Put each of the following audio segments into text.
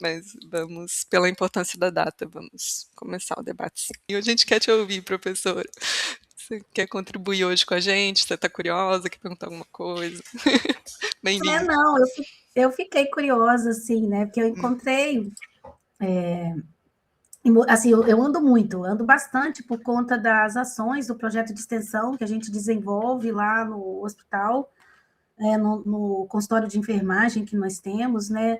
mas vamos, pela importância da data, vamos começar o debate. E a gente quer te ouvir, professora. Você quer contribuir hoje com a gente? Você está curiosa? Quer perguntar alguma coisa? Bem-vinda. Não, eu fiquei curiosa, assim, né? Porque eu encontrei. Assim, eu ando bastante por conta das ações do projeto de extensão que a gente desenvolve lá no hospital, no consultório de enfermagem que nós temos, né?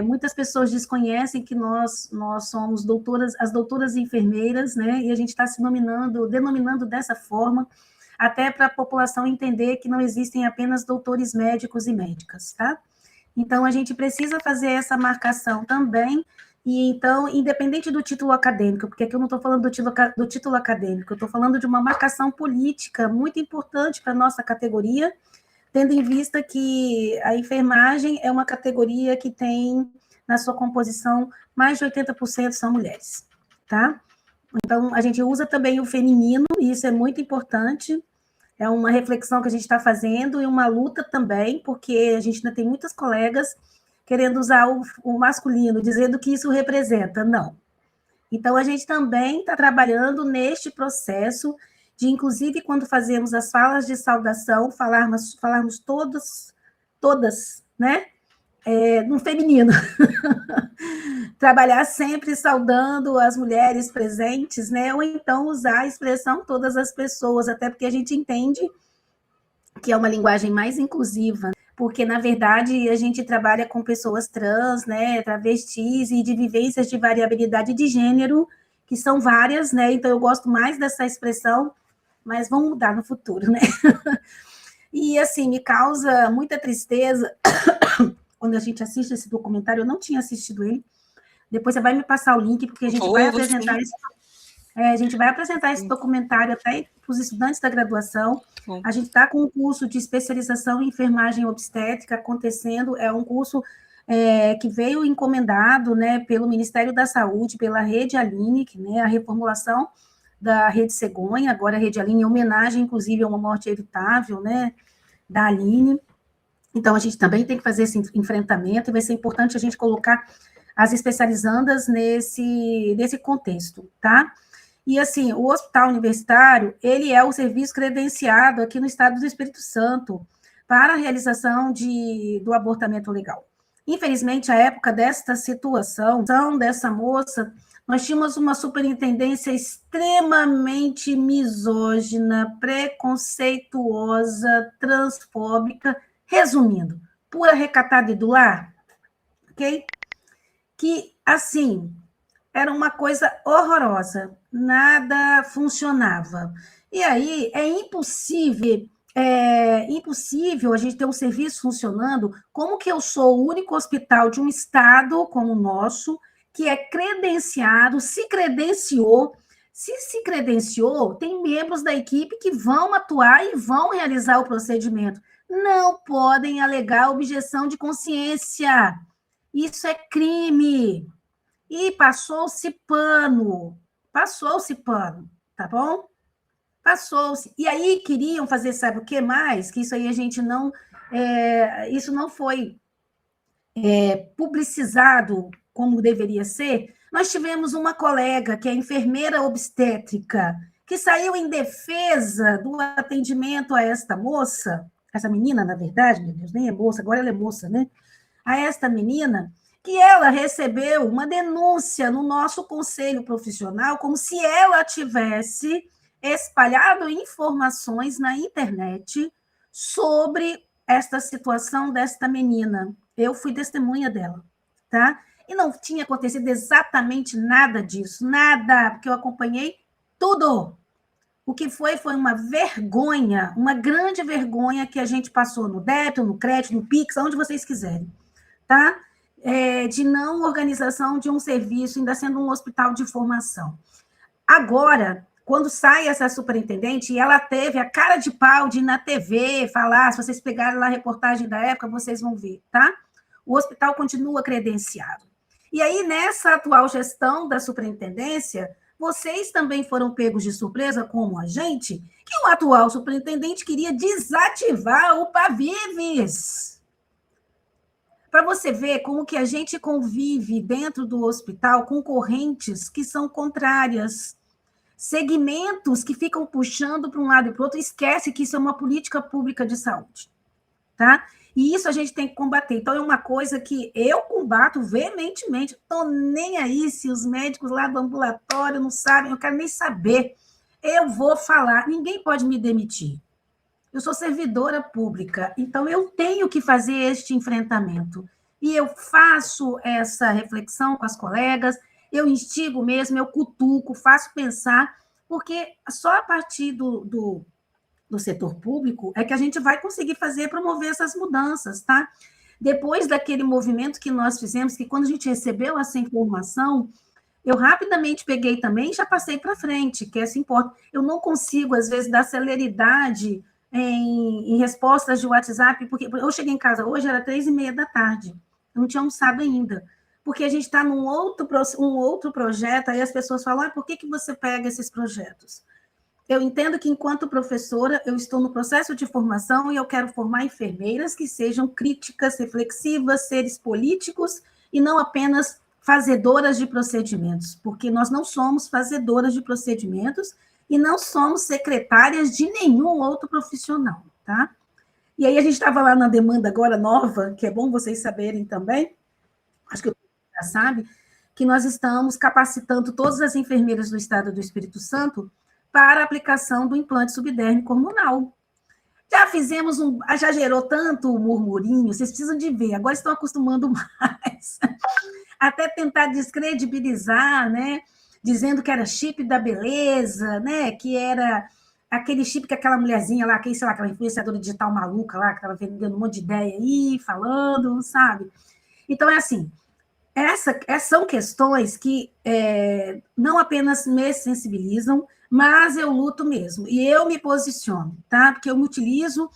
Muitas pessoas desconhecem que nós somos as doutoras enfermeiras, né? E a gente está se denominando dessa forma, até para a população entender que não existem apenas doutores médicos e médicas, tá? Então, a gente precisa fazer essa marcação também, e então, independente do título acadêmico, porque aqui eu não estou falando do título acadêmico, eu estou falando de uma marcação política muito importante para a nossa categoria, tendo em vista que a enfermagem é uma categoria que tem, na sua composição, mais de 80% são mulheres, tá? Então, a gente usa também o feminino, e isso é muito importante, é uma reflexão que a gente está fazendo e uma luta também, porque a gente ainda tem muitas colegas querendo usar o masculino, dizendo que isso representa. Não. Então, a gente também está trabalhando neste processo de, inclusive, quando fazemos as falas de saudação, falarmos todas, né? No feminino. Trabalhar sempre saudando as mulheres presentes, né? Ou então usar a expressão todas as pessoas, até porque a gente entende que é uma linguagem mais inclusiva, porque, na verdade, a gente trabalha com pessoas trans, né, travestis e de vivências de variabilidade de gênero, que são várias, né, então eu gosto mais dessa expressão, mas vão mudar no futuro, né. E, assim, me causa muita tristeza quando a gente assiste esse documentário, eu não tinha assistido ele, depois você vai me passar o link, porque a gente vai apresentar esse a gente vai apresentar esse documentário até para os estudantes da graduação. A gente está com um curso de especialização em enfermagem obstétrica acontecendo, é um curso que veio encomendado, né, pelo Ministério da Saúde, pela Rede Aline, né, a reformulação da Rede Cegonha, agora a Rede Aline, em homenagem, inclusive, a uma morte evitável, né, da Aline. Então, a gente também tem que fazer esse enfrentamento, e vai ser importante a gente colocar as especializandas nesse contexto, tá? E, assim, o hospital universitário, ele é o serviço credenciado aqui no estado do Espírito Santo para a realização do abortamento legal. Infelizmente, à época desta situação, dessa moça, nós tínhamos uma superintendência extremamente misógina, preconceituosa, transfóbica, resumindo, pura recatada e do lar, ok? Que, assim, era uma coisa horrorosa, nada funcionava. E aí é impossível a gente ter um serviço funcionando. Como que eu sou o único hospital de um estado como o nosso, que é credenciado, se credenciou, tem membros da equipe que vão atuar e vão realizar o procedimento. Não podem alegar objeção de consciência. Isso é crime. E passou-se pano, tá bom? Passou-se. E aí queriam fazer, sabe o que mais? Que isso aí a gente não... isso não foi publicizado como deveria ser. Nós tivemos uma colega, que é enfermeira obstétrica, que saiu em defesa do atendimento a esta moça, essa menina, na verdade, meu Deus, nem é moça, agora ela é moça, né? A esta menina, que ela recebeu uma denúncia no nosso conselho profissional, como se ela tivesse espalhado informações na internet sobre esta situação desta menina. Eu fui testemunha dela, tá? E não tinha acontecido exatamente nada disso, nada, porque eu acompanhei tudo. O que foi uma vergonha, uma grande vergonha que a gente passou no débito, no crédito, no Pix, onde vocês quiserem, tá? De não organização de um serviço, ainda sendo um hospital de formação. Agora, quando sai essa superintendente, e ela teve a cara de pau de ir na TV falar, se vocês pegarem lá a reportagem da época, vocês vão ver, tá? O hospital continua credenciado. E aí, nessa atual gestão da superintendência, vocês também foram pegos de surpresa, como a gente, que o atual superintendente queria desativar o Pavives. para você ver como que a gente convive dentro do hospital com correntes que são contrárias, segmentos que ficam puxando para um lado e para o outro, esquece que isso é uma política pública de saúde, tá? E isso a gente tem que combater. Então, é uma coisa que eu combato veementemente. Estou nem aí se os médicos lá do ambulatório não sabem, eu quero nem saber. Eu vou falar, ninguém pode me demitir. Eu sou servidora pública, então eu tenho que fazer este enfrentamento. E eu faço essa reflexão com as colegas, eu instigo mesmo, eu cutuco, faço pensar, porque só a partir do setor público é que a gente vai conseguir fazer, promover essas mudanças, tá? Depois daquele movimento que nós fizemos, que quando a gente recebeu essa informação, eu rapidamente peguei também e já passei para frente, que essa importa. Eu não consigo, às vezes, dar celeridade em respostas de WhatsApp, porque eu cheguei em casa hoje, era 3h30 da tarde, eu não tinha almoçado ainda, porque a gente está num outro projeto, aí as pessoas falam, por que você pega esses projetos? Eu entendo que, enquanto professora, eu estou no processo de formação e eu quero formar enfermeiras que sejam críticas, reflexivas, seres políticos e não apenas fazedoras de procedimentos, porque nós não somos fazedoras de procedimentos e não somos secretárias de nenhum outro profissional, tá? E aí a gente estava lá na demanda agora nova, que é bom vocês saberem também, acho que o já sabe, que nós estamos capacitando todas as enfermeiras do estado do Espírito Santo para a aplicação do implante subdérmico hormonal. Já fizemos já gerou tanto murmurinho, vocês precisam de ver, agora estão acostumando mais. Até tentar descredibilizar, né? Dizendo que era chip da beleza, né? Que era aquele chip que aquela mulherzinha lá, sei lá, aquela influenciadora digital maluca lá, que estava vendendo um monte de ideia aí, falando, sabe? Então, é assim, são questões que não apenas me sensibilizam, mas eu luto mesmo. E eu me posiciono, tá? Porque eu me utilizo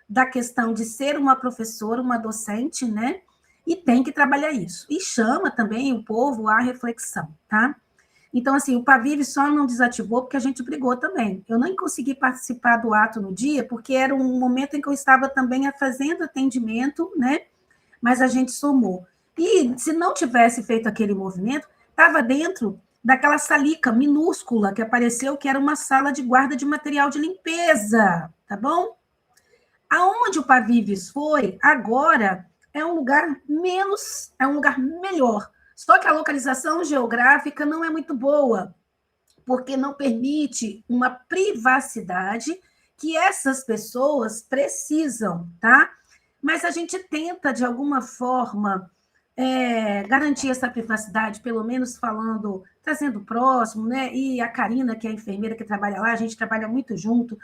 da questão de ser uma professora, uma docente, né? E tem que trabalhar isso. E chama também o povo à reflexão, tá? Então, assim, o Pavive só não desativou porque a gente brigou também. Eu nem consegui participar do ato no dia, porque era um momento em que eu estava também fazendo atendimento, né? Mas a gente somou. E se não tivesse feito aquele movimento, estava dentro daquela salica minúscula que apareceu, que era uma sala de guarda de material de limpeza, tá bom? Aonde o Pavives foi, agora é um lugar é um lugar melhor. Só que a localização geográfica não é muito boa, porque não permite uma privacidade que essas pessoas precisam, tá? Mas a gente tenta, de alguma forma, garantir essa privacidade, pelo menos falando, trazendo próximo, né? E a Karina, que é a enfermeira que trabalha lá, a gente trabalha muito junto.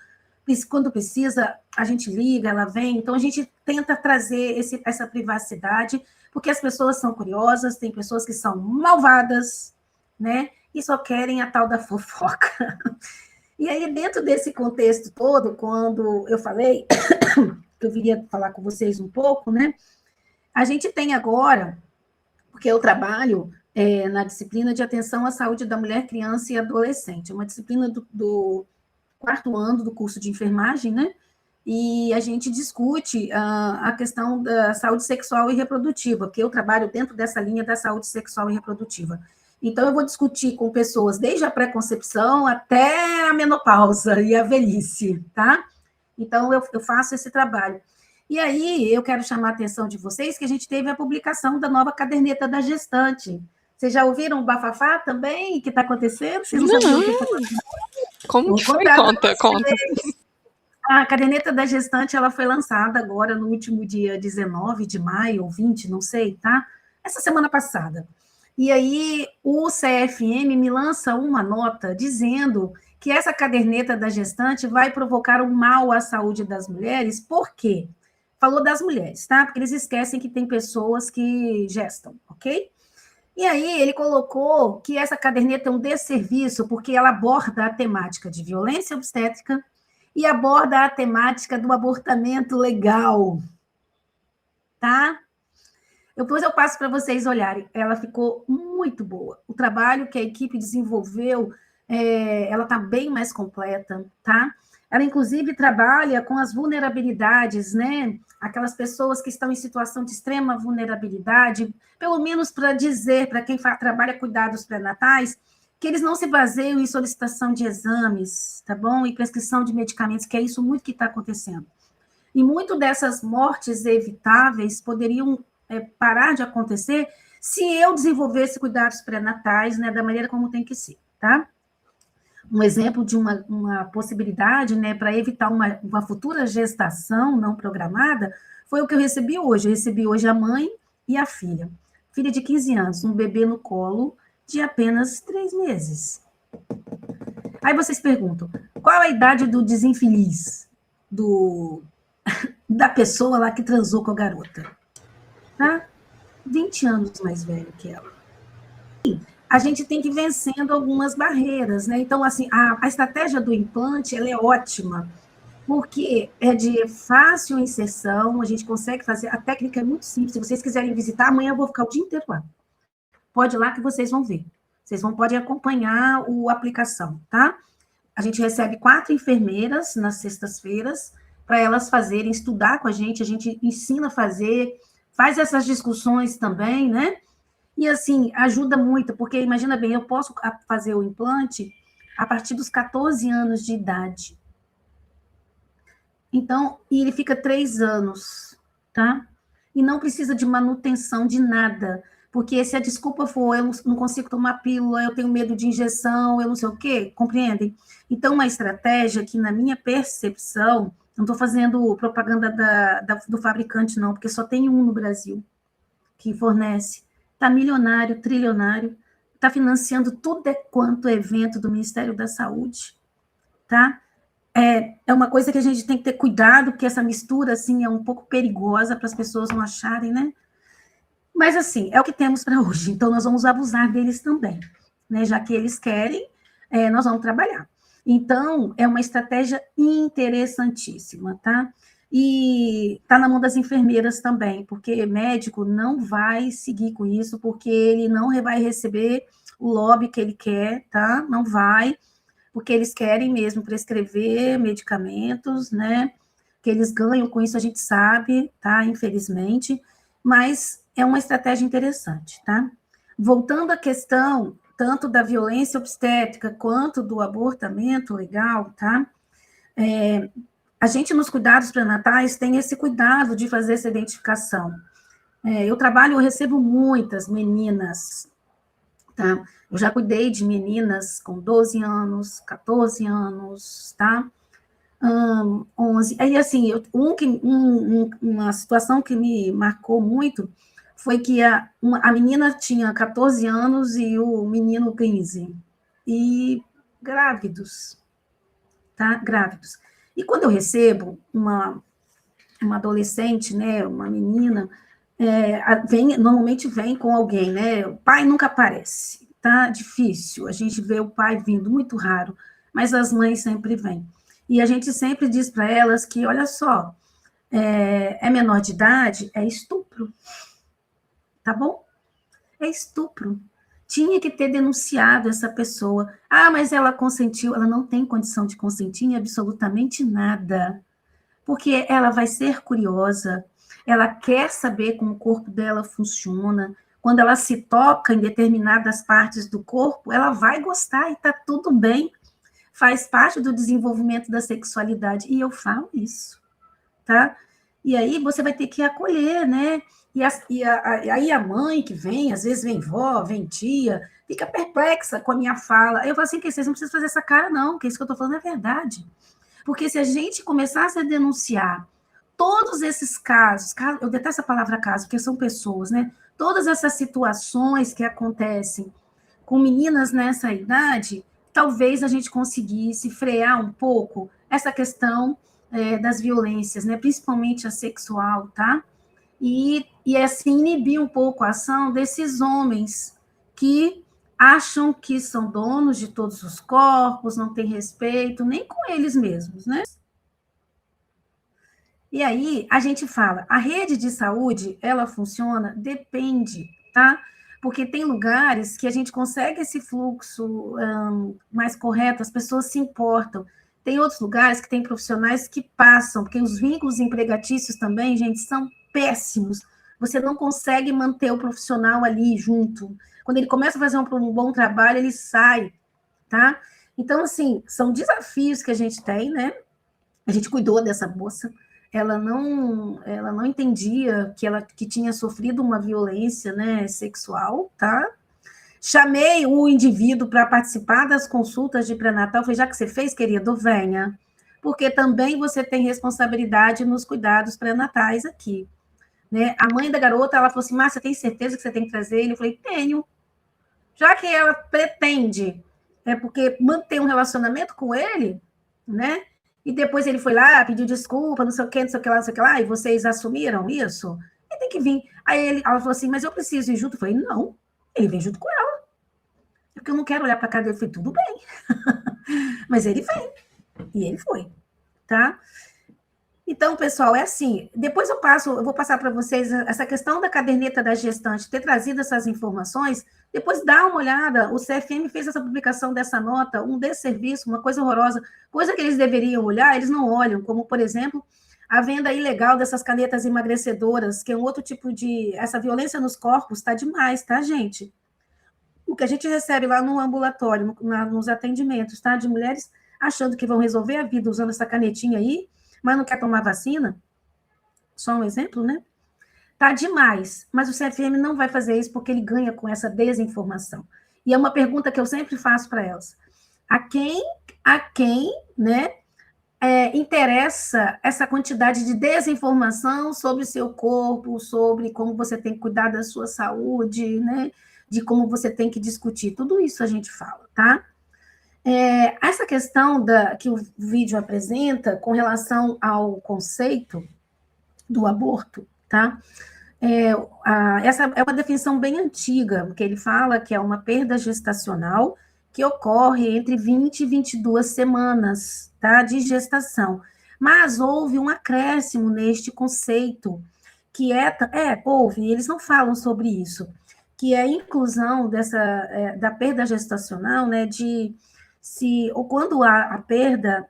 Quando precisa, a gente liga, ela vem. Então, a gente tenta trazer essa privacidade, porque as pessoas são curiosas, tem pessoas que são malvadas, né? E só querem a tal da fofoca. E aí, dentro desse contexto todo, quando eu falei que eu viria falar com vocês um pouco, né? A gente tem agora, porque eu trabalho na disciplina de atenção à saúde da mulher, criança e adolescente, uma disciplina do 4º ano do curso de enfermagem, né? E a gente discute a questão da saúde sexual e reprodutiva, porque eu trabalho dentro dessa linha da saúde sexual e reprodutiva. Então, eu vou discutir com pessoas desde a pré-concepção até a menopausa e a velhice, tá? Então, eu faço esse trabalho. E aí, eu quero chamar a atenção de vocês que a gente teve a publicação da nova caderneta da gestante. Vocês já ouviram o bafafá também que está acontecendo? Vocês não sabiam o que está acontecendo? Como que foi? Conta. A caderneta da gestante ela foi lançada agora no último dia 19 de maio, ou 20, não sei, tá? Essa semana passada. E aí o CFM me lança uma nota dizendo que essa caderneta da gestante vai provocar um mal à saúde das mulheres. Por quê? Falou das mulheres, tá? Porque eles esquecem que tem pessoas que gestam, ok? E aí ele colocou que essa caderneta é um desserviço porque ela aborda a temática de violência obstétrica e aborda a temática do abortamento legal, tá? Depois eu passo para vocês olharem. Ela ficou muito boa. O trabalho que a equipe desenvolveu, ela está bem mais completa, tá? Ela, inclusive, trabalha com as vulnerabilidades, né? Aquelas pessoas que estão em situação de extrema vulnerabilidade, pelo menos para dizer para quem trabalha cuidados pré-natais, que eles não se baseiam em solicitação de exames, tá bom? E prescrição de medicamentos, que é isso muito que está acontecendo. E muito dessas mortes evitáveis poderiam parar de acontecer se eu desenvolvesse cuidados pré-natais, né, da maneira como tem que ser, tá? Um exemplo de uma possibilidade, né, para evitar uma futura gestação não programada, foi o que eu recebi hoje. Eu recebi hoje a mãe e a filha de 15 anos, um bebê no colo de apenas 3 meses. Aí vocês perguntam, qual a idade do desinfeliz, da pessoa lá que transou com a garota? Tá? 20 anos mais velho que ela. A gente tem que ir vencendo algumas barreiras, né? Então, assim, a estratégia do implante, ela é ótima, porque é de fácil inserção, a gente consegue fazer, a técnica é muito simples, se vocês quiserem visitar, amanhã eu vou ficar o dia inteiro lá. Pode ir lá que vocês vão ver. Vocês podem acompanhar a aplicação, tá? A gente recebe 4 enfermeiras nas sextas-feiras, para elas fazerem, estudar com a gente ensina a fazer, faz essas discussões também, né? E, assim, ajuda muito, porque, imagina bem, eu posso fazer o implante a partir dos 14 anos de idade. Então, e ele fica 3 anos, tá? E não precisa de manutenção de nada, porque se a desculpa for, eu não consigo tomar pílula, eu tenho medo de injeção, eu não sei o quê, compreendem? Então, uma estratégia que, na minha percepção, não estou fazendo propaganda do fabricante, não, porque só tem um no Brasil que fornece, está milionário, trilionário, está financiando tudo quanto evento do Ministério da Saúde, tá? É uma coisa que a gente tem que ter cuidado, porque essa mistura, assim, é um pouco perigosa para as pessoas não acharem, né? Mas, assim, é o que temos para hoje, então nós vamos abusar deles também, né? Já que eles querem, nós vamos trabalhar. Então, é uma estratégia interessantíssima, tá? E está na mão das enfermeiras também, porque médico não vai seguir com isso, porque ele não vai receber o lobby que ele quer, tá? Não vai, porque eles querem mesmo prescrever medicamentos, né? Que eles ganham com isso, a gente sabe, tá? Infelizmente, mas é uma estratégia interessante, tá? Voltando à questão tanto da violência obstétrica quanto do abortamento legal, tá? A gente, nos cuidados pré-natais, tem esse cuidado de fazer essa identificação. Eu recebo muitas meninas, tá? Eu já cuidei de meninas com 12 anos, 14 anos, tá? 11. Aí, assim, uma situação que me marcou muito foi que a menina tinha 14 anos e o menino 15. E grávidos, tá? Grávidos. E quando eu recebo uma adolescente, né, uma menina, normalmente vem com alguém, né? O pai nunca aparece, tá? Difícil. A gente vê o pai vindo, muito raro, mas as mães sempre vêm. E a gente sempre diz para elas que, olha só, é menor de idade, é estupro, tá bom? É estupro. Tinha que ter denunciado essa pessoa. Ah, mas ela consentiu. Ela não tem condição de consentir em absolutamente nada, porque ela vai ser curiosa, ela quer saber como o corpo dela funciona. Quando ela se toca em determinadas partes do corpo, ela vai gostar e está tudo bem. Faz parte do desenvolvimento da sexualidade. E eu falo isso, tá? E aí você vai ter que acolher, né? Aí a mãe que vem, às vezes vem vó, vem tia, fica perplexa com a minha fala. Eu falo assim, que vocês não precisam fazer essa cara, não, que isso que eu estou falando é verdade. Porque se a gente começasse a denunciar todos esses casos, eu detesto a palavra caso, porque são pessoas, né? Todas essas situações que acontecem com meninas nessa idade, talvez a gente conseguisse frear um pouco essa questão das violências, né? Principalmente a sexual, tá? E assim inibir um pouco a ação desses homens que acham que são donos de todos os corpos, não têm respeito nem com eles mesmos, né? E aí a gente fala, a rede de saúde, ela funciona? Depende, tá? Porque tem lugares que a gente consegue esse fluxo mais correto, as pessoas se importam. Tem outros lugares que tem profissionais que passam, porque os vínculos empregatícios também, gente, são péssimos. Você não consegue manter o profissional ali junto. Quando ele começa a fazer um bom trabalho, ele sai, tá? Então, assim, são desafios que a gente tem, né? A gente cuidou dessa moça, ela não entendia que tinha sofrido uma violência, né, sexual, tá? Chamei o indivíduo para participar das consultas de pré-natal. Falei, já que você fez, querido, venha. Porque também você tem responsabilidade nos cuidados pré-natais aqui. Né? A mãe da garota, ela falou assim, Márcia, tem certeza que você tem que trazer ele? Eu falei, tenho. Já que ela pretende, porque manter um relacionamento com ele, né? E depois ele foi lá, pediu desculpa, não sei o que, não sei o que lá, não sei o que lá, e vocês assumiram isso? Ele tem que vir. Aí ela falou assim, mas eu preciso ir junto. Eu falei, não, ele vem junto com ela. Porque eu não quero olhar para a cara dele. Eu falei, tudo bem. Mas ele vem. E ele foi, tá? Então, pessoal, é assim. Depois eu vou passar para vocês essa questão da caderneta da gestante, ter trazido essas informações. Depois dá uma olhada. O CFM fez essa publicação dessa nota, um desserviço, uma coisa horrorosa, coisa que eles deveriam olhar, eles não olham, como, por exemplo, a venda ilegal dessas canetas emagrecedoras, que é um outro tipo de. Essa violência nos corpos está demais, tá, gente? O que a gente recebe lá no ambulatório, nos atendimentos, tá? De mulheres achando que vão resolver a vida usando essa canetinha aí, mas não quer tomar vacina. Só um exemplo, né? Tá demais, mas o CFM não vai fazer isso porque ele ganha com essa desinformação. E é uma pergunta que eu sempre faço para elas. A quem, né, interessa essa quantidade de desinformação sobre o seu corpo, sobre como você tem que cuidar da sua saúde, né? De como você tem que discutir. Tudo isso a gente fala, tá? Essa questão que o vídeo apresenta com relação ao conceito do aborto, tá? Essa é uma definição bem antiga, porque ele fala que é uma perda gestacional que ocorre entre 20 e 22 semanas, tá, de gestação. Mas houve um acréscimo neste conceito, que houve, eles não falam sobre isso, que é a inclusão da perda gestacional, né, ou quando há a perda,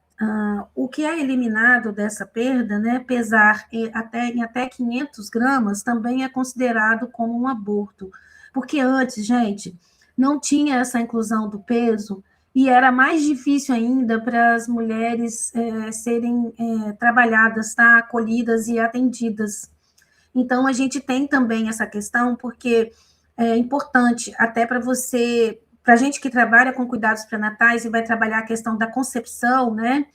o que é eliminado dessa perda, né, pesar em até 500 gramas, também é considerado como um aborto. Porque antes, gente, não tinha essa inclusão do peso e era mais difícil ainda para as mulheres serem trabalhadas, tá, acolhidas e atendidas. Então, a gente tem também essa questão, porque é importante até para a gente que trabalha com cuidados pré-natais e vai trabalhar a questão da concepção, né?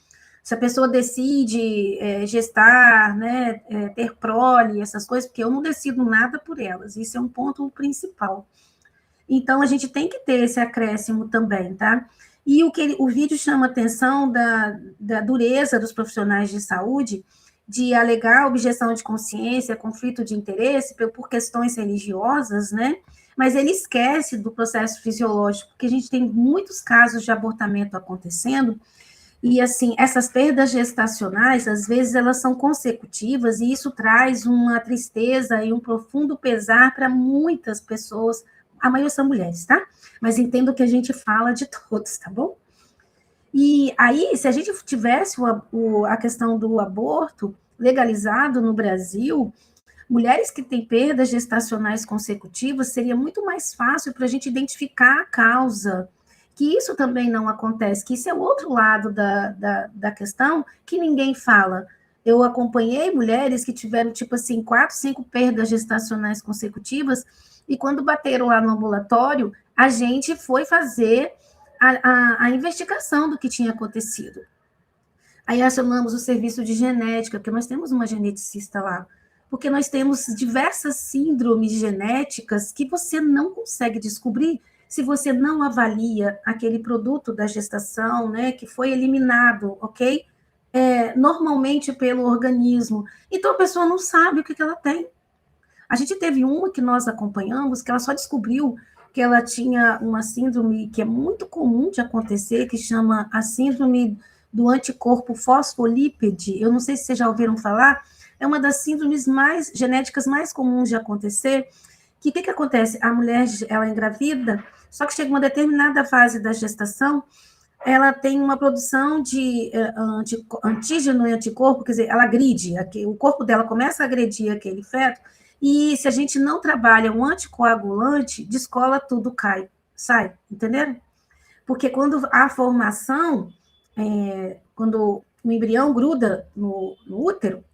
Se a pessoa decide gestar, né, ter prole, essas coisas, porque eu não decido nada por elas, isso é um ponto principal. Então, a gente tem que ter esse acréscimo também, tá? E o vídeo chama atenção da dureza dos profissionais de saúde, de alegar objeção de consciência, conflito de interesse por questões religiosas, né? Mas ele esquece do processo fisiológico, porque a gente tem muitos casos de abortamento acontecendo, e assim, essas perdas gestacionais, às vezes elas são consecutivas, e isso traz uma tristeza e um profundo pesar para muitas pessoas, a maioria são mulheres, tá? Mas entendo que a gente fala de todos, tá bom? E aí, se a gente tivesse a questão do aborto legalizado no Brasil, mulheres que têm perdas gestacionais consecutivas, seria muito mais fácil para a gente identificar a causa, que isso também não acontece, que isso é o outro lado da questão que ninguém fala. Eu acompanhei mulheres que tiveram, tipo assim, 4, 5 perdas gestacionais consecutivas, e quando bateram lá no ambulatório, a gente foi fazer a investigação do que tinha acontecido. Aí acionamos o serviço de genética, porque nós temos uma geneticista lá, porque nós temos diversas síndromes genéticas que você não consegue descobrir se você não avalia aquele produto da gestação, né, que foi eliminado, ok? Normalmente pelo organismo. Então a pessoa não sabe o que ela tem. A gente teve uma que nós acompanhamos, que ela só descobriu que ela tinha uma síndrome que é muito comum de acontecer, que chama a síndrome do anticorpo fosfolípide. Eu não sei se vocês já ouviram falar, é uma das síndromes genéticas mais comuns de acontecer. O que acontece? A mulher, ela engravida, só que chega uma determinada fase da gestação, ela tem uma produção de antígeno e anticorpo, quer dizer, ela agride, o corpo dela começa a agredir aquele feto, e se a gente não trabalha um anticoagulante, descola tudo, sai, entenderam? Porque quando a formação, quando o embrião gruda no útero,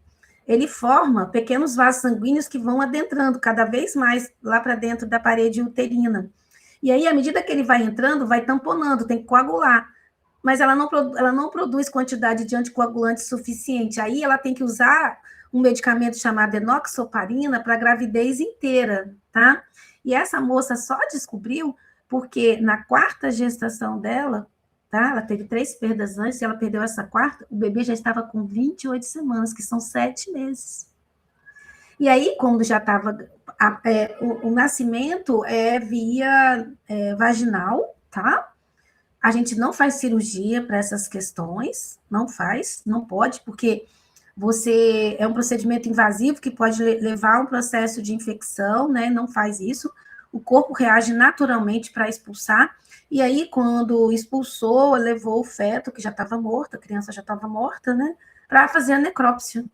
ele forma pequenos vasos sanguíneos que vão adentrando cada vez mais lá para dentro da parede uterina. E aí, à medida que ele vai entrando, vai tamponando, tem que coagular. Mas ela não produz quantidade de anticoagulante suficiente. Aí ela tem que usar um medicamento chamado enoxaparina para a gravidez inteira, tá? E essa moça só descobriu porque na quarta gestação dela, tá? Ela teve 3 perdas antes, e ela perdeu essa quarta, o bebê já estava com 28 semanas, que são 7 meses. E aí, quando já estava... o nascimento é via vaginal, tá? A gente não faz cirurgia para essas questões, não pode, porque você é um procedimento invasivo que pode levar a um processo de infecção, né? Não faz isso. O corpo reage naturalmente para expulsar, e aí, quando expulsou, levou o feto, que já estava morto, a criança já estava morta, né? Para fazer a necrópsia.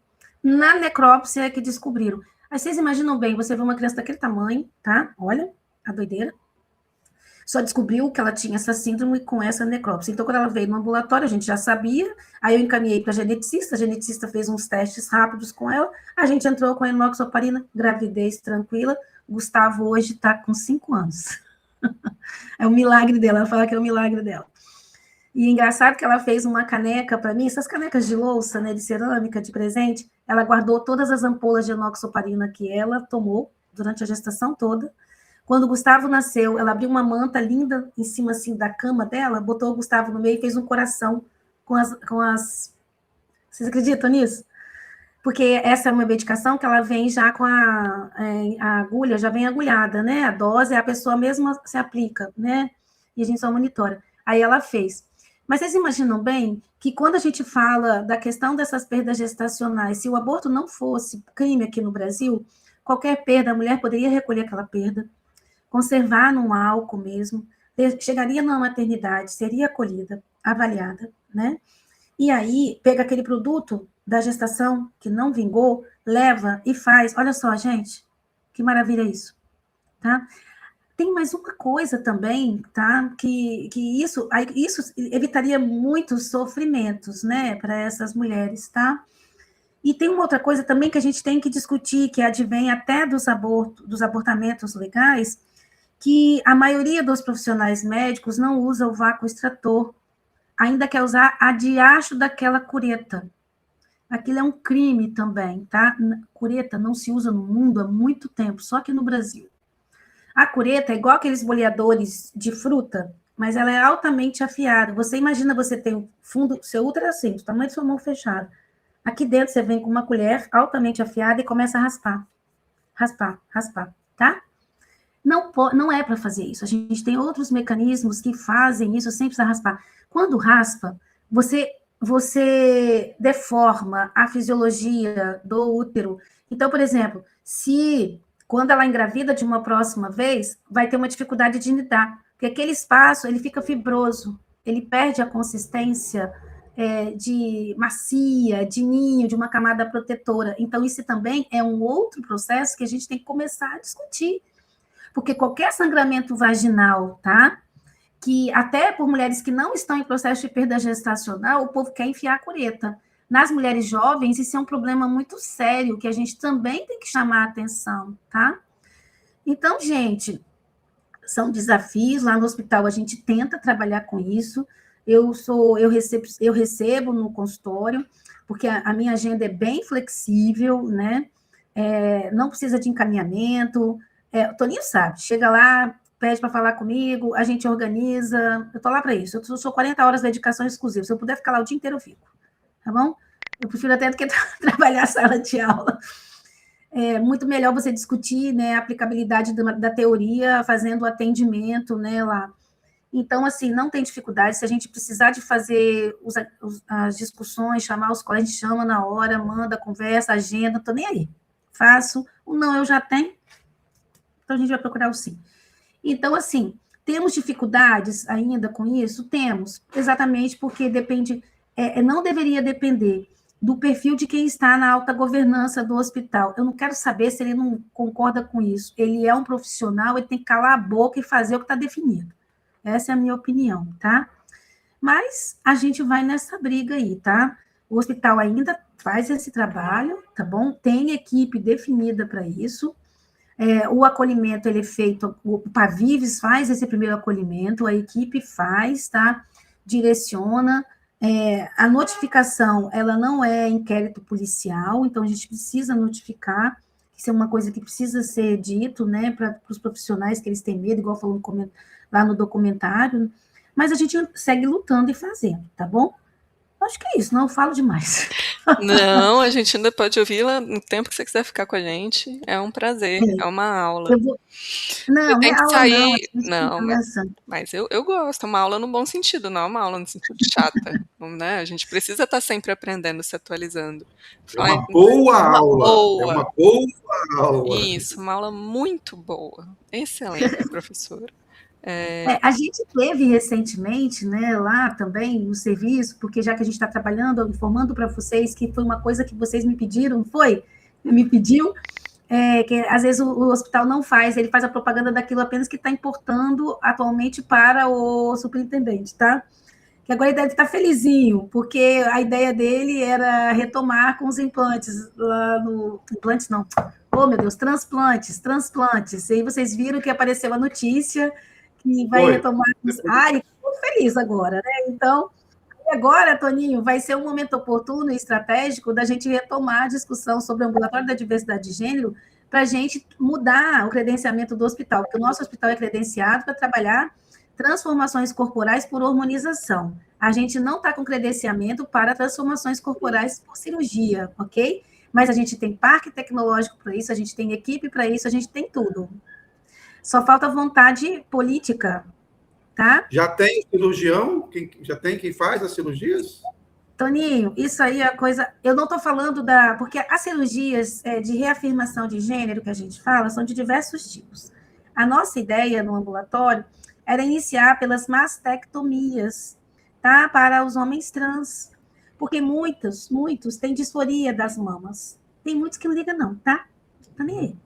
Na necrópsia é que descobriram. Aí vocês imaginam bem, você vê uma criança daquele tamanho, tá? Olha a doideira. Só descobriu que ela tinha essa síndrome com essa necrópsia. Então, quando ela veio no ambulatório, a gente já sabia, aí eu encaminhei para a geneticista fez uns testes rápidos com ela, a gente entrou com a enoxaparina, gravidez tranquila, Gustavo hoje está com 5 anos. É o milagre dela, ela fala que é o milagre dela. E engraçado que ela fez uma caneca para mim, essas canecas de louça, né, de cerâmica, de presente, ela guardou todas as ampolas de enoxaparina que ela tomou durante a gestação toda. Quando o Gustavo nasceu, ela abriu uma manta linda em cima assim da cama dela, botou o Gustavo no meio e fez um coração com as... Vocês acreditam nisso? Porque essa é uma medicação que ela vem já com a agulha, já vem agulhada, né? A dose, a pessoa mesma se aplica, né? E a gente só monitora. Aí ela fez. Mas vocês imaginam bem que quando a gente fala da questão dessas perdas gestacionais, se o aborto não fosse crime aqui no Brasil, qualquer perda, a mulher poderia recolher aquela perda, conservar num álcool mesmo, chegaria na maternidade, seria acolhida, avaliada, né? E aí, pega aquele produto da gestação que não vingou, leva e faz. Olha só, gente, que maravilha isso, tá? Tem mais uma coisa também, tá? Que isso evitaria muitos sofrimentos, né, para essas mulheres, tá? E tem uma outra coisa também que a gente tem que discutir, que advém até dos abortamentos legais, que a maioria dos profissionais médicos não usa o vácuo extrator, ainda quer usar a diacho daquela cureta. Aquilo é um crime também, tá? Cureta não se usa no mundo há muito tempo, só aqui no Brasil. A cureta é igual aqueles boleadores de fruta, mas ela é altamente afiada. Você imagina você tem o fundo, seu útero assim, o tamanho de sua mão fechada. Aqui dentro você vem com uma colher altamente afiada e começa a raspar. Raspar, tá? Não é para fazer isso. A gente tem outros mecanismos que fazem isso sem precisar raspar. Quando raspa, você deforma a fisiologia do útero. Então, por exemplo, se quando ela engravida de uma próxima vez, vai ter uma dificuldade de nitar, porque aquele espaço ele fica fibroso, ele perde a consistência de macia, de ninho, de uma camada protetora. Então, isso também é um outro processo que a gente tem que começar a discutir. Porque qualquer sangramento vaginal, tá? Que até por mulheres que não estão em processo de perda gestacional, o povo quer enfiar a cureta. Nas mulheres jovens, isso é um problema muito sério, que a gente também tem que chamar a atenção, tá? Então, gente, são desafios. Lá no hospital a gente tenta trabalhar com isso. Eu recebo no consultório, porque a minha agenda é bem flexível, né? Não precisa de encaminhamento. O Toninho sabe, chega lá, pede para falar comigo, a gente organiza, eu estou lá para isso. Eu sou 40 horas de dedicação exclusiva, se eu puder ficar lá o dia inteiro, eu fico, tá bom? Eu prefiro até do que trabalhar a sala de aula. É muito melhor você discutir, né, a aplicabilidade da teoria fazendo o atendimento, né, lá. Então, assim, não tem dificuldade. Se a gente precisar de fazer as discussões, chamar os colegas, a gente chama na hora, manda, conversa, agenda, estou nem aí. Faço. O não eu já tenho, então a gente vai procurar o sim. Então, assim, Temos dificuldades ainda com isso? Temos, exatamente porque depende, não deveria depender do perfil de quem está na alta governança do hospital. Eu não quero saber se ele não concorda com isso. Ele é um profissional, ele tem que calar a boca e fazer o que está definido. Essa é a minha opinião, tá? Mas a gente vai nessa briga aí, tá? O hospital ainda faz esse trabalho, tá bom? Tem equipe definida para isso. O acolhimento ele é feito, o Pavives faz esse primeiro acolhimento, a equipe faz, tá? Direciona. A notificação, ela não é inquérito policial, então a gente precisa notificar, isso é uma coisa que precisa ser dito, né, para os profissionais que eles têm medo, igual falou lá no documentário, mas a gente segue lutando e fazendo, tá bom? Acho que é isso, não eu falo demais. Não, a gente ainda pode ouvi-la no tempo que você quiser ficar com a gente. É um prazer, é uma aula. Eu vou... Você Não, não tem é que aula não, sair. a gente Não, conversa. mas eu gosto, uma aula no bom sentido, não uma aula no sentido chata, né? A gente precisa estar sempre aprendendo, se atualizando. É uma boa aula. É uma boa aula. Isso, uma aula muito boa. Excelente, professora. A gente teve recentemente, né, lá também no serviço, porque já que a gente está trabalhando, informando para vocês que foi uma coisa que vocês me pediram, não foi? Me pediu, que às vezes o hospital não faz, ele faz a propaganda daquilo apenas que está importando atualmente para o superintendente, tá? Que agora ele deve estar felizinho, porque a ideia dele era retomar com os implantes lá no... Implantes não. Oh, meu Deus, transplantes. E aí vocês viram que apareceu a notícia que vai retomar... Ai, estou feliz agora, né? Então, agora, Toninho, vai ser um momento oportuno e estratégico da gente retomar a discussão sobre o ambulatório da diversidade de gênero para a gente mudar o credenciamento do hospital, porque o nosso hospital é credenciado para trabalhar transformações corporais por hormonização. A gente não está com credenciamento para transformações corporais por cirurgia, ok? Mas a gente tem parque tecnológico para isso, a gente tem equipe para isso, a gente tem tudo. Só falta vontade política, tá? Já tem cirurgião? Já tem quem faz as cirurgias? Toninho, isso aí é a coisa... Eu não estou falando porque as cirurgias de reafirmação de gênero que a gente fala são de diversos tipos. A nossa ideia no ambulatório era iniciar pelas mastectomias, tá? Para os homens trans. Porque muitos têm disforia das mamas. Tem muitos que não ligam não, tá? Tá nem aí.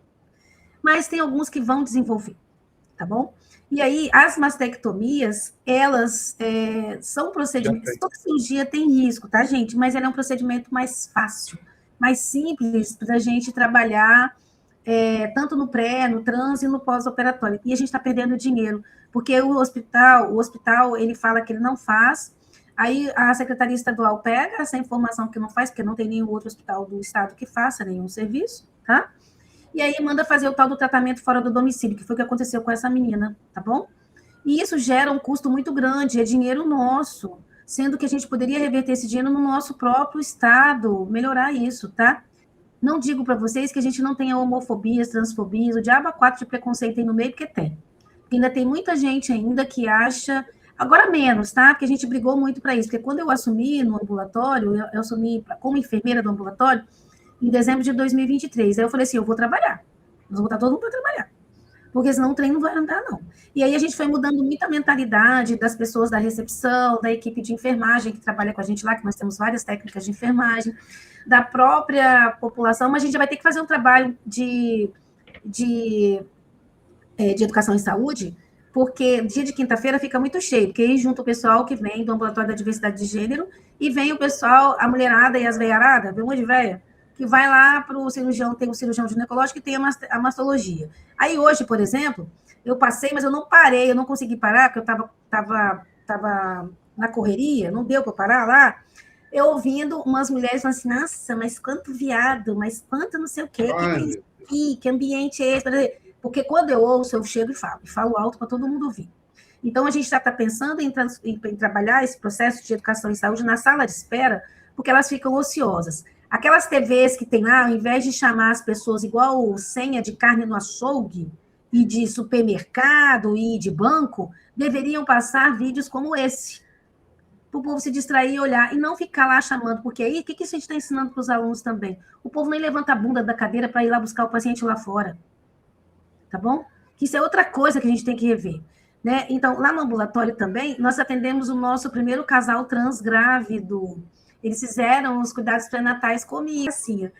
Mas tem alguns que vão desenvolver, tá bom? E aí, as mastectomias, elas são procedimentos... Toda cirurgia tem risco, tá, gente? Mas ela é um procedimento mais fácil, mais simples para a gente trabalhar tanto no pré, no trans e no pós-operatório. E a gente está perdendo dinheiro, porque o hospital, ele fala que ele não faz, aí a Secretaria Estadual pega essa informação que não faz, porque não tem nenhum outro hospital do estado que faça nenhum serviço, tá? E aí manda fazer o tal do tratamento fora do domicílio, que foi o que aconteceu com essa menina, tá bom? E isso gera um custo muito grande, é dinheiro nosso, sendo que a gente poderia reverter esse dinheiro no nosso próprio estado, melhorar isso, tá? Não digo para vocês que a gente não tenha homofobias, transfobias, o diabo a quatro de preconceito aí no meio, porque tem. Ainda tem muita gente ainda que acha... Agora menos, tá? Porque a gente brigou muito para isso, porque quando eu assumi no ambulatório, eu assumi como enfermeira do ambulatório, em dezembro de 2023. Aí eu falei assim, eu vou trabalhar. Nós vamos botar todo mundo para trabalhar. Porque senão o trem não vai andar, não. E aí a gente foi mudando muita mentalidade das pessoas da recepção, da equipe de enfermagem que trabalha com a gente lá, que nós temos várias técnicas de enfermagem, da própria população, mas a gente já vai ter que fazer um trabalho de educação em saúde, porque dia de quinta-feira fica muito cheio, porque aí junta o pessoal que vem do ambulatório da diversidade de gênero e vem o pessoal, a as veiaradas, vem um monte de veia, que vai lá para o cirurgião, tem o cirurgião ginecológico e tem a mastologia. Aí hoje, por exemplo, eu passei, mas eu não parei, eu não consegui parar, porque eu estava na correria, não deu para parar lá, eu ouvindo umas mulheres falando assim, nossa, mas quanto viado, mas quanto não sei o quê, que é isso aqui, que ambiente é esse? Porque quando eu ouço, eu chego e falo alto para todo mundo ouvir. Então, a gente está pensando em trabalhar esse processo de educação em saúde na sala de espera, porque elas ficam ociosas. Aquelas TVs que tem lá, ao invés de chamar as pessoas igual senha de carne no açougue, e de supermercado, e de banco, deveriam passar vídeos como esse, para o povo se distrair e olhar, e não ficar lá chamando, porque aí, o que isso a gente está ensinando para os alunos também? O povo nem levanta a bunda da cadeira para ir lá buscar o paciente lá fora. Tá bom? Que isso é outra coisa que a gente tem que rever. né? Então, lá no ambulatório também, nós atendemos o nosso primeiro casal trans grávido. Eles fizeram os cuidados pré-natais comigo, assim,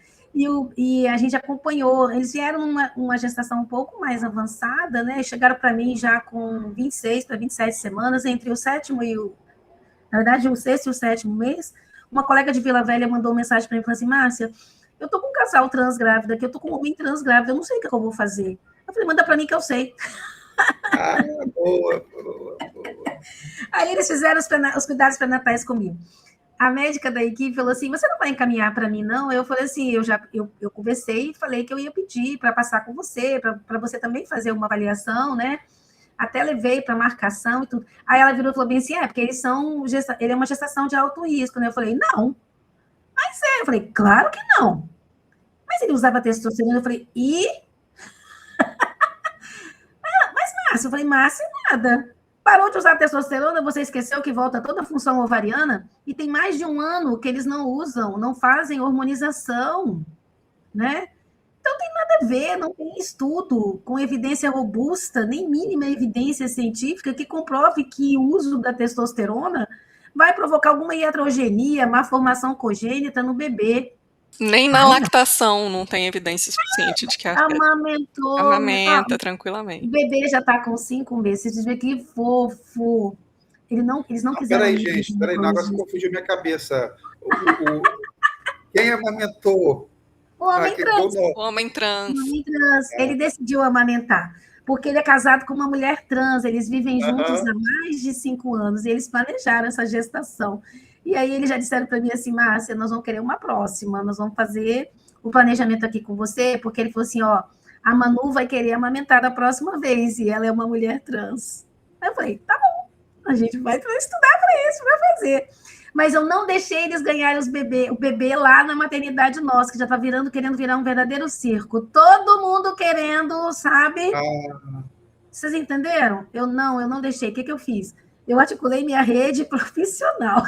e a gente acompanhou. Eles vieram uma gestação um pouco mais avançada, né? Chegaram para mim já com 26 para 27 semanas, entre o sétimo e o. Na verdade, o sexto e o sétimo mês. Uma colega de Vila Velha mandou mensagem para mim e falou assim: Márcia, eu tô com um casal trans grávida aqui, eu tô com um homem trans grávida, eu não sei o que eu vou fazer. Eu falei: manda para mim que eu sei. Ah, boa, boa, boa. Aí eles fizeram os cuidados pré-natais comigo. A médica da equipe falou assim: você não vai encaminhar para mim, não? Eu falei assim: eu conversei e falei que eu ia pedir para passar com você, para você também fazer uma avaliação, né? Até levei para marcação e tudo. Aí ela virou e falou bem assim: porque ele é uma gestação de alto risco, né? Eu falei: não. Mas é, eu falei: claro que não. Mas ele usava testosterona, eu falei: Márcia, eu falei: Márcia, nada. Parou de usar testosterona, você esqueceu que volta toda a função ovariana? E tem mais de um ano que eles não usam, não fazem hormonização, né? Então tem nada a ver, não tem estudo com evidência robusta, nem mínima evidência científica que comprove que o uso da testosterona vai provocar alguma iatrogenia, má formação congênita no bebê. Nem na lactação não tem evidência suficiente de que afeta. Amamentou. Amamenta O tranquilamente. bebê já está com 5 meses. Vocês veem que fofo. Eles não quiseram. Peraí, gente, peraí, o negócio confundiu minha cabeça. Quem amamentou? O homem trans. O homem trans. O homem trans. Ele decidiu amamentar. Porque ele é casado com uma mulher trans, eles vivem juntos há mais de 5 anos, e eles planejaram essa gestação. E aí eles já disseram para mim assim: Márcia, nós vamos querer uma próxima, nós vamos fazer o planejamento aqui com você, porque ele falou assim: ó, a Manu vai querer amamentar da próxima vez, e ela é uma mulher trans. Aí eu falei: tá bom, a gente vai estudar para isso, vai fazer. Mas eu não deixei eles ganharem o bebê lá na maternidade nossa, que já está querendo virar um verdadeiro circo. Todo mundo querendo, sabe? Vocês entenderam? Eu não deixei. O que eu fiz? Eu articulei minha rede profissional.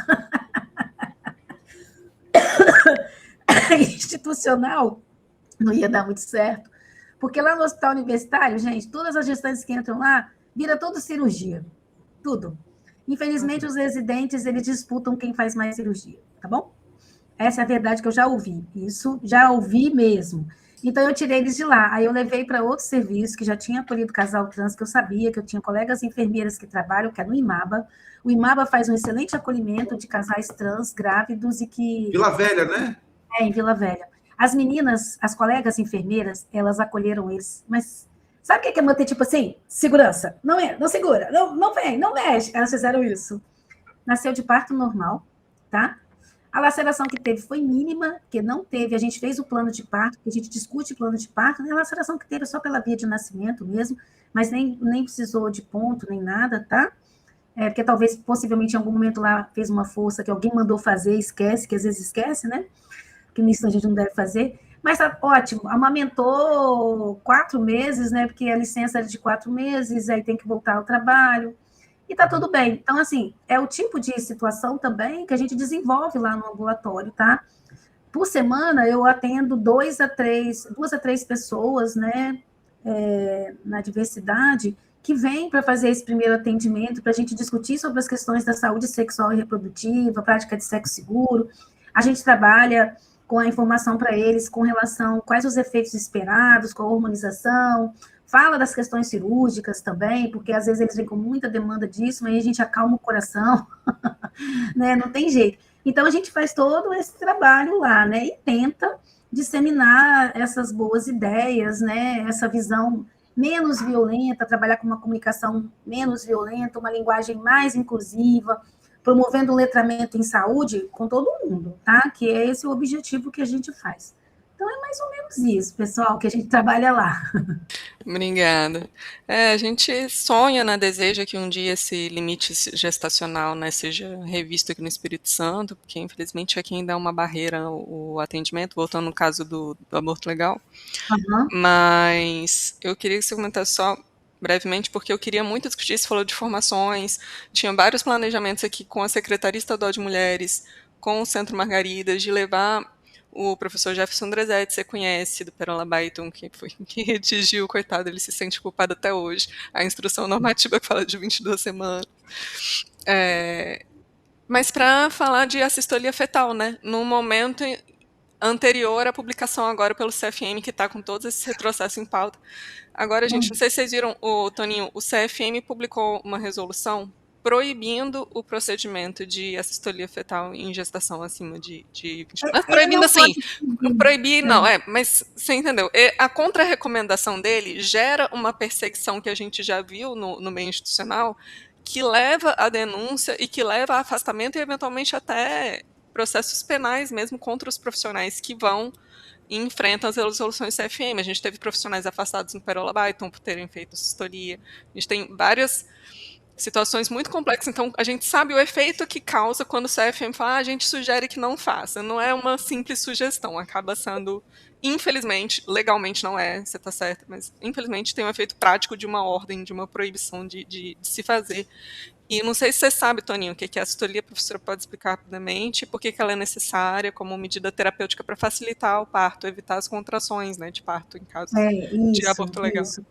Institucional não ia dar muito certo. Porque lá no hospital universitário, gente, todas as gestantes que entram lá, vira tudo cirurgia. Tudo. Infelizmente, os residentes, eles disputam quem faz mais cirurgia, tá bom? Essa é a verdade que eu já ouvi. Isso, já ouvi mesmo. Então, eu tirei eles de lá. Aí eu levei para outro serviço, que já tinha acolhido casal trans, que eu sabia, que eu tinha colegas enfermeiras que trabalham, que é no IMABA. O IMABA faz um excelente acolhimento de casais trans grávidos e que... Vila Velha, né? É, em Vila Velha. As meninas, as colegas enfermeiras, elas acolheram eles, mas sabe o que é manter, tipo assim, segurança? Não é, não segura, não vem, não mexe. Elas fizeram isso. Nasceu de parto normal, tá? A laceração que teve foi mínima, porque não teve. A gente fez o plano de parto, a gente discute plano de parto, né? A laceração que teve só pela via de nascimento mesmo, mas nem precisou de ponto, nem nada, tá? Porque talvez, possivelmente, em algum momento lá fez uma força que alguém mandou fazer, esquece, que às vezes esquece, né? Que nisso a gente não deve fazer. Mas tá ótimo, amamentou 4 meses, né? Porque a licença era de 4 meses, aí tem que voltar ao trabalho. E tá tudo bem. Então, assim, é o tipo de situação também que a gente desenvolve lá no ambulatório, tá? Por semana, eu atendo 2 a 3 pessoas, né, na diversidade, que vêm para fazer esse primeiro atendimento, para a gente discutir sobre as questões da saúde sexual e reprodutiva, prática de sexo seguro. A gente trabalha com a informação para eles com relação a quais os efeitos esperados, com a hormonização, fala das questões cirúrgicas também, porque às vezes eles vêm com muita demanda disso, mas aí a gente acalma o coração, né? Não tem jeito. Então a gente faz todo esse trabalho lá, né? E tenta disseminar essas boas ideias, né? Essa visão menos violenta, trabalhar com uma comunicação menos violenta, uma linguagem mais inclusiva, promovendo um letramento em saúde com todo mundo, tá? Que é esse o objetivo que a gente faz. Então, é mais ou menos isso, pessoal, que a gente trabalha lá. Obrigada. A gente sonha, né, deseja que um dia esse limite gestacional, né, seja revisto aqui no Espírito Santo, porque infelizmente aqui ainda é uma barreira o atendimento, voltando no caso do aborto legal. Mas eu queria que você comentasse só brevemente, porque eu queria muito discutir, você falou de formações, tinha vários planejamentos aqui com a Secretaria Estadual de Mulheres, com o Centro Margaridas, de levar o professor Jefferson Andrezetti, você conhece, do Perola Baiton, que redigiu, coitado, ele se sente culpado até hoje, a instrução normativa que fala de 22 semanas. Mas para falar de assistolia fetal, né? No momento anterior à publicação agora pelo CFM, que está com todos esses retrocessos em pauta. Agora, gente, não sei se vocês viram, Toninho, o CFM publicou uma resolução proibindo o procedimento de assistolia fetal em gestação acima de 20. Mas proibindo assim, não proibir, não, mas você entendeu? A contra-recomendação dele gera uma perseguição que a gente já viu no meio institucional, que leva à denúncia e que leva a afastamento e, eventualmente, até processos penais mesmo contra os profissionais que vão e enfrentam as resoluções CFM. A gente teve profissionais afastados no Perola Baiton por terem feito assistolia. A gente tem várias situações muito complexas. Então, a gente sabe o efeito que causa quando o CFM fala, a gente sugere que não faça. Não é uma simples sugestão, acaba sendo, infelizmente, legalmente não é, você está certo, mas infelizmente tem um efeito prático de uma ordem, de uma proibição de se fazer. E não sei se você sabe, Toninho, o que é a assistolia, a professora pode explicar rapidamente, por que ela é necessária como medida terapêutica para facilitar o parto, evitar as contrações, né, de parto em caso de aborto legal. Isso.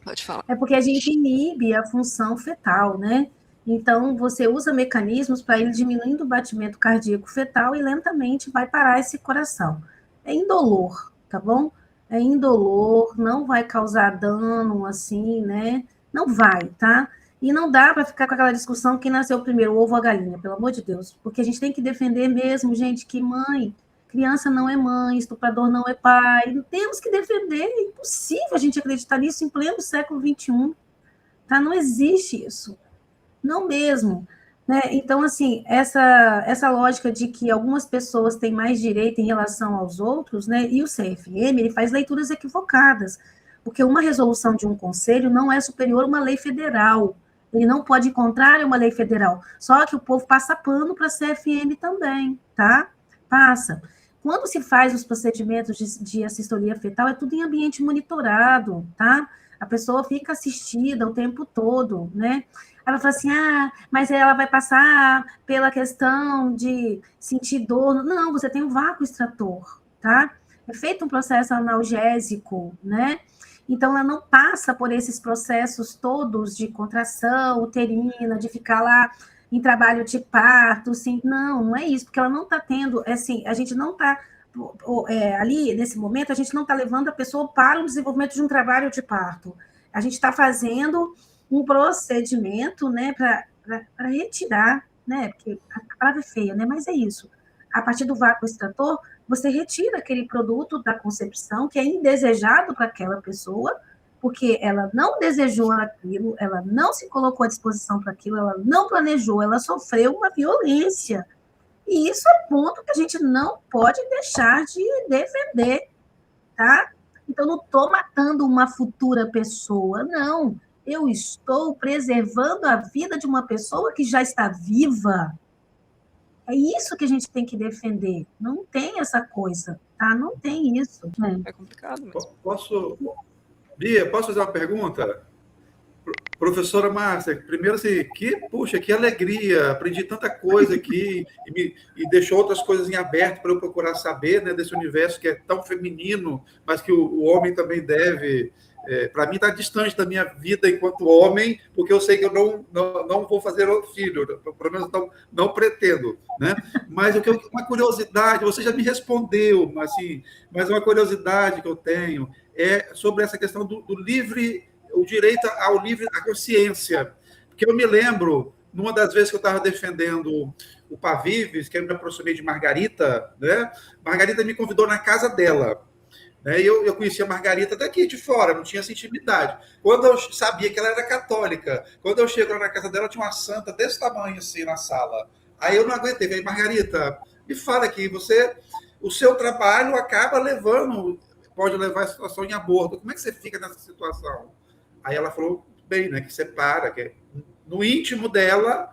Pode falar. É porque a gente inibe a função fetal, né? Então, você usa mecanismos para ir diminuindo o batimento cardíaco fetal e lentamente vai parar esse coração. É indolor, tá bom? É indolor, não vai causar dano, assim, né? Não vai, tá? E não dá para ficar com aquela discussão quem nasceu primeiro, o ovo ou a galinha, pelo amor de Deus. Porque a gente tem que defender mesmo, gente, que mãe, criança não é mãe, estuprador não é pai. Temos que defender, é impossível a gente acreditar nisso em pleno século XXI. Tá? Não existe isso. Não mesmo. Né? Então, assim, essa lógica de que algumas pessoas têm mais direito em relação aos outros, né? E o CFM, ele faz leituras equivocadas, porque uma resolução de um conselho não é superior a uma lei federal. Ele não pode ir contrário a uma lei federal. Só que o povo passa pano para a CFM também, tá? Passa. Quando se faz os procedimentos de assistolia fetal, é tudo em ambiente monitorado, tá? A pessoa fica assistida o tempo todo, né? Ela fala assim, mas ela vai passar pela questão de sentir dor. Não, você tem um vácuo extrator, tá? É feito um processo analgésico, né? Então, ela não passa por esses processos todos de contração uterina, de ficar lá em trabalho de parto, assim, não é isso, porque ela não está tendo, assim, a gente não está, ali, nesse momento, a gente não está levando a pessoa para o desenvolvimento de um trabalho de parto. A gente está fazendo um procedimento, né, para retirar, né, porque a palavra é feia, né, mas é isso. A partir do vácuo extrator, você retira aquele produto da concepção que é indesejado para aquela pessoa, porque ela não desejou aquilo, ela não se colocou à disposição para aquilo, ela não planejou, ela sofreu uma violência. E isso é ponto que a gente não pode deixar de defender, tá? Então, não estou matando uma futura pessoa, não. Eu estou preservando a vida de uma pessoa que já está viva. É isso que a gente tem que defender. Não tem essa coisa, tá? Não tem isso. É complicado mesmo. Bia, posso fazer uma pergunta? Professora Márcia, primeiro assim, que alegria, aprendi tanta coisa aqui e deixou outras coisas em aberto para eu procurar saber, né, desse universo que é tão feminino, mas que o homem também deve. Para mim, está distante da minha vida enquanto homem, porque eu sei que eu não vou fazer filho, pelo menos não pretendo. Né? Mas uma curiosidade, você já me respondeu, assim, mas uma curiosidade que eu tenho é sobre essa questão do livre, o direito ao livre, à consciência. Porque eu me lembro, numa das vezes que eu estava defendendo o Pavives, que eu me aproximei de Margarita, né? Margarita me convidou na casa dela. E eu conhecia a Margarita daqui de fora, não tinha essa intimidade. Quando eu sabia que ela era católica, quando eu chego lá na casa dela, tinha uma santa desse tamanho assim na sala. Aí eu não aguentei, falei, Margarita, me fala aqui, o seu trabalho acaba pode levar a situação em aborto. Como é que você fica nessa situação? Aí ela falou, bem, né, que separa, que no íntimo dela,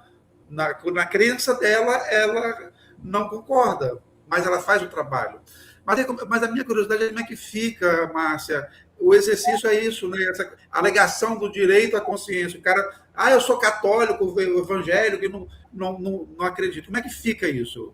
na crença dela, ela não concorda, mas ela faz o trabalho. Mas a minha curiosidade é como é que fica, Márcia, o exercício é isso, né? Essa alegação do direito à consciência. O cara, eu sou católico, evangélico, e não acredito. Como é que fica isso?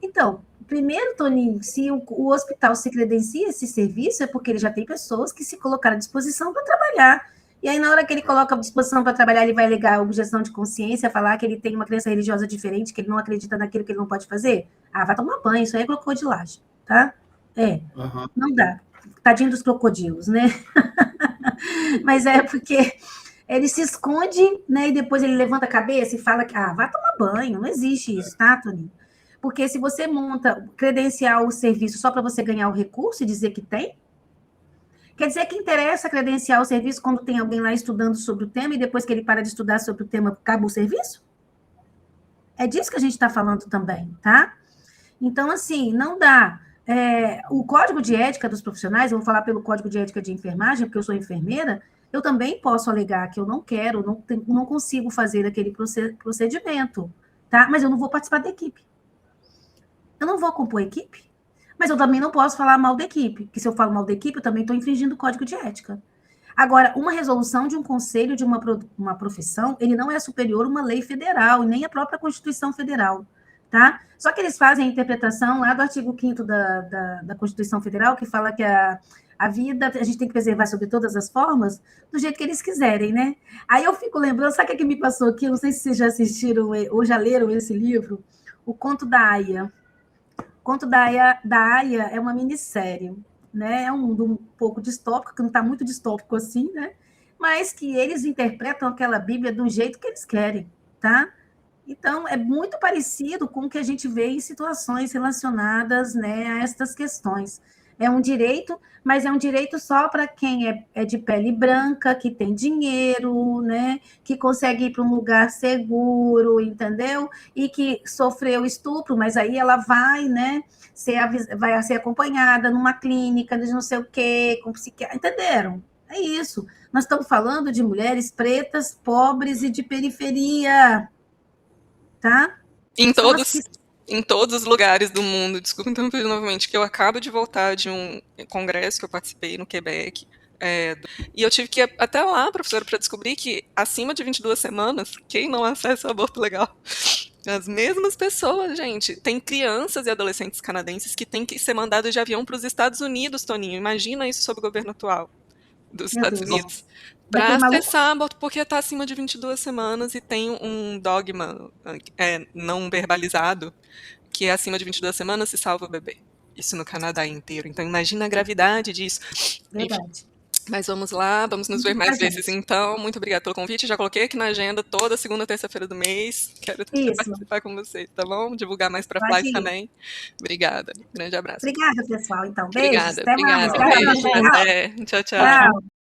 Então, primeiro, Toninho, se o hospital se credencia esse serviço, é porque ele já tem pessoas que se colocaram à disposição para trabalhar. E aí, na hora que ele coloca à disposição para trabalhar, ele vai alegar objeção de consciência, falar que ele tem uma crença religiosa diferente, que ele não acredita naquilo que ele não pode fazer. Ah, vai tomar banho, isso aí é crocodilagem, tá? Não dá. Tadinho dos crocodilos, né? Mas é porque ele se esconde, né? E depois ele levanta a cabeça e fala que, vai tomar banho. Não existe isso, tá, Toninho? Porque se você monta, credenciar o serviço só para você ganhar o recurso e dizer que tem, quer dizer que interessa credenciar o serviço quando tem alguém lá estudando sobre o tema e depois que ele para de estudar sobre o tema, acaba o serviço? É disso que a gente está falando também, tá? Então, assim, não dá. O código de ética dos profissionais, eu vou falar pelo código de ética de enfermagem, porque eu sou enfermeira, eu também posso alegar que eu não quero, não consigo fazer aquele procedimento, tá? Mas eu não vou participar da equipe. Eu não vou compor a equipe, mas eu também não posso falar mal da equipe, porque se eu falo mal da equipe, eu também estou infringindo o código de ética. Agora, uma resolução de um conselho de uma profissão, ele não é superior a uma lei federal, nem a própria Constituição Federal, tá? Só que eles fazem a interpretação lá do artigo 5º da Constituição Federal, que fala que a vida a gente tem que preservar sobre todas as formas, do jeito que eles quiserem, né? Aí eu fico lembrando, sabe o que me passou aqui? Não sei se vocês já assistiram ou já leram esse livro, O Conto da Aia. O Conto da Aia é uma minissérie, né? É um mundo um pouco distópico, que não está muito distópico assim, né? Mas que eles interpretam aquela Bíblia do jeito que eles querem, tá? Então, é muito parecido com o que a gente vê em situações relacionadas, né, a estas questões. É um direito, mas é um direito só para quem é de pele branca, que tem dinheiro, né, que consegue ir para um lugar seguro, entendeu? E que sofreu estupro, mas aí ela vai, né, vai ser acompanhada numa clínica de não sei o quê, com psiquiatra, entenderam? É isso. Nós estamos falando de mulheres pretas, pobres e de periferia, tá? Em todos os lugares do mundo, desculpa interromper novamente, que eu acabo de voltar de um congresso que eu participei no Quebec, e eu tive que ir até lá, professora, para descobrir que acima de 22 semanas, quem não acessa o aborto legal? As mesmas pessoas, gente. Tem crianças e adolescentes canadenses que têm que ser mandados de avião para os Estados Unidos, Toninho. Imagina isso sob o governo atual dos Estados Unidos. Para acessar aborto, porque está acima de 22 semanas e tem um dogma não verbalizado que é acima de 22 semanas se salva o bebê. Isso no Canadá inteiro. Então, imagina a gravidade disso. Verdade. Enfim, mas vamos lá, vamos nos ver mais vezes então. Muito obrigada pelo convite. Já coloquei aqui na agenda toda segunda e terça-feira do mês. Quero participar com vocês, tá bom? Divulgar mais para Fly também. Obrigada. Grande abraço. Obrigada, pessoal. Então, beijos. Obrigada. Beijo. Até. Tchau, tchau.